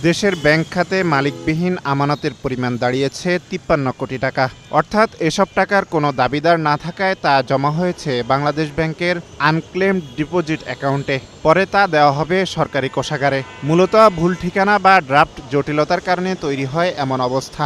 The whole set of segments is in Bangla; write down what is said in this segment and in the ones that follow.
দেশের ব্যাংক খাতে মালিকবিহীন আমানতের পরিমাণ দাঁড়িয়েছে ৫৩ কোটি টাকা। অর্থাৎ এসব টাকার কোনো দাবিদার না থাকায় তা জমা হয়েছে বাংলাদেশ ব্যাংকের আনক্লেমড ডিপোজিট অ্যাকাউন্টে। পরে তা দেওয়া হবে সরকারি কোষাগারে। মূলত ভুল ঠিকানা বা ড্রাফট জটিলতার কারণে তৈরি হয় এমন অবস্থা।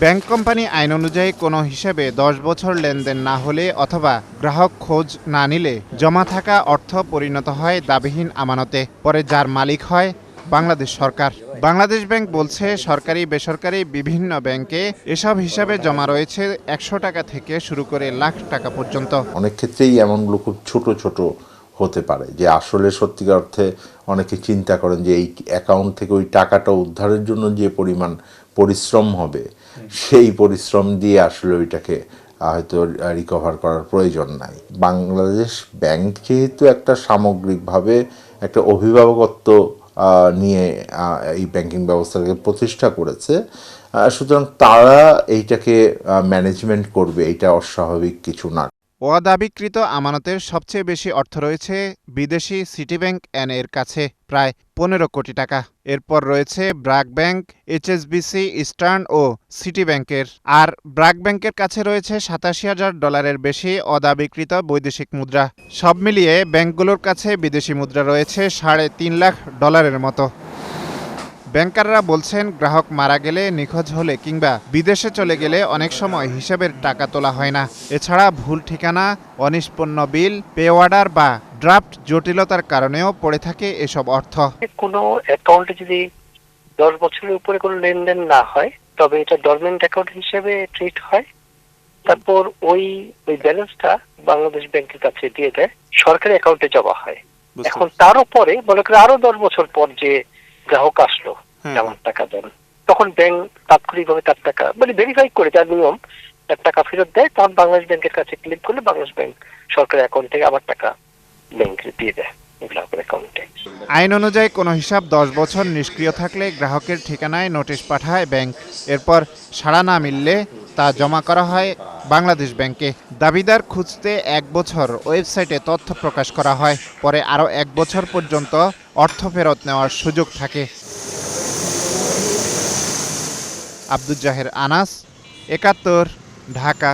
ব্যাংক কোম্পানি আইন অনুযায়ী কোনো হিসেবে ১০ বছর লেনদেন না হলে অথবা গ্রাহক খোঁজ না নিলে জমা থাকা অর্থ পরিণত হয় দাবিহীন আমানতে। পরে যার মালিক হয় বাংলাদেশ সরকার। বাংলাদেশ ব্যাংক বলছে, সরকারি বেসরকারি বিভিন্ন ব্যাংকে এসব হিসাবে জমা রয়েছে ১০০ টাকা থেকে শুরু করে লাখ টাকা পর্যন্ত। অনেক ক্ষেত্রেই এমনগুলো খুব ছোট ছোট হতে পারে যে আসলে সত্যিকার অর্থে অনেকে চিন্তা করেন যে এই অ্যাকাউন্ট থেকে ওই টাকাটা উদ্ধারের জন্য যে পরিমাণ পরিশ্রম হবে সেই পরিশ্রম দিয়ে আসলে ওইটাকে হয়তো রিকভার করার প্রয়োজন নাই। বাংলাদেশ ব্যাংক যেহেতু একটা সামগ্রিকভাবে একটা অভিভাবকত্ব নিয়ে এই ব্যাংকিং ব্যবস্থাকে প্রতিষ্ঠা করেছে, সুতরাং তারা এইটাকে ম্যানেজমেন্ট করবে, এটা অস্বাভাবিক কিছু না। অদাবিকৃত আমানতের সবচেয়ে বেশি অর্থ রয়েছে বিদেশি সিটিব্যাংক এর কাছে, প্রায় ১৫ কোটি টাকা। এরপর রয়েছে ব্র্যাক ব্যাংক, এইচএসবিসি, ইস্টার্ন ও সিটি ব্যাংকের। আর ব্র্যাক ব্যাংকের কাছে রয়েছে $৮৭,০০০ বেশি অদাবিকৃত বৈদেশিক মুদ্রা। সব মিলিয়ে ব্যাংকগুলোর কাছে বিদেশি মুদ্রা রয়েছে $৩.৫ লাখ মতো। ব্যাংকাররা বলছেন, গ্রাহক মারা গেলে, নিখোঁজ হলে কিংবা বিদেশে চলে গেলে অনেক সময় হিসাবের টাকা তোলা হয় না। এছাড়া ভুল ঠিকানা, অনিষ্পন্ন বিল, পে অর্ডার বা ড্রাফট জটিলতার কারণেও পড়ে থাকে এসব অর্থ। কোনো অ্যাকাউন্টে যদি ১০ বছরের উপরে কোনো লেনদেন না হয় তবে এটা ডরমেন্ট অ্যাকাউন্ট হিসেবে ট্রিট হয়। তারপর ওই ব্যালেন্সটা বাংলাদেশ ব্যাংকের কাছে দিয়ে দেয়, সরকারি অ্যাকাউন্টে জমা হয়। এখন তার উপরে মনে করে আরো ১০ বছর পর যে গ্রাহক আসলো আমার টাকা দেন, তখন ব্যাংক তাৎক্ষণিকভাবে তার টাকা ভেরিফাই করে তার নিয়ম তার টাকা ফেরত দেয়। তখন বাংলাদেশ ব্যাংকের কাছে ক্লেম করলে বাংলাদেশ ব্যাংক সরকারি অ্যাকাউন্ট থেকে আবার টাকা ব্যাংকে দিয়ে দেয় গ্রাহকের অ্যাকাউন্টে। আইন অনুযায়ী কোনো হিসাব ১০ বছর নিষ্ক্রিয় থাকলে গ্রাহকের ঠিকানায় নোটিশ পাঠায় ব্যাংক। এরপর সাড়া না মিললে তা জমা করা হয় বাংলাদেশ ব্যাংকে। দাবিদার খুঁজতে ১ বছর ওয়েবসাইটে তথ্য প্রকাশ করা হয়। পরে আরও ১ বছর পর্যন্ত অর্থ ফেরত নেওয়ার সুযোগ থাকে। আব্দুল জাহের আনাস, ৭১, ঢাকা।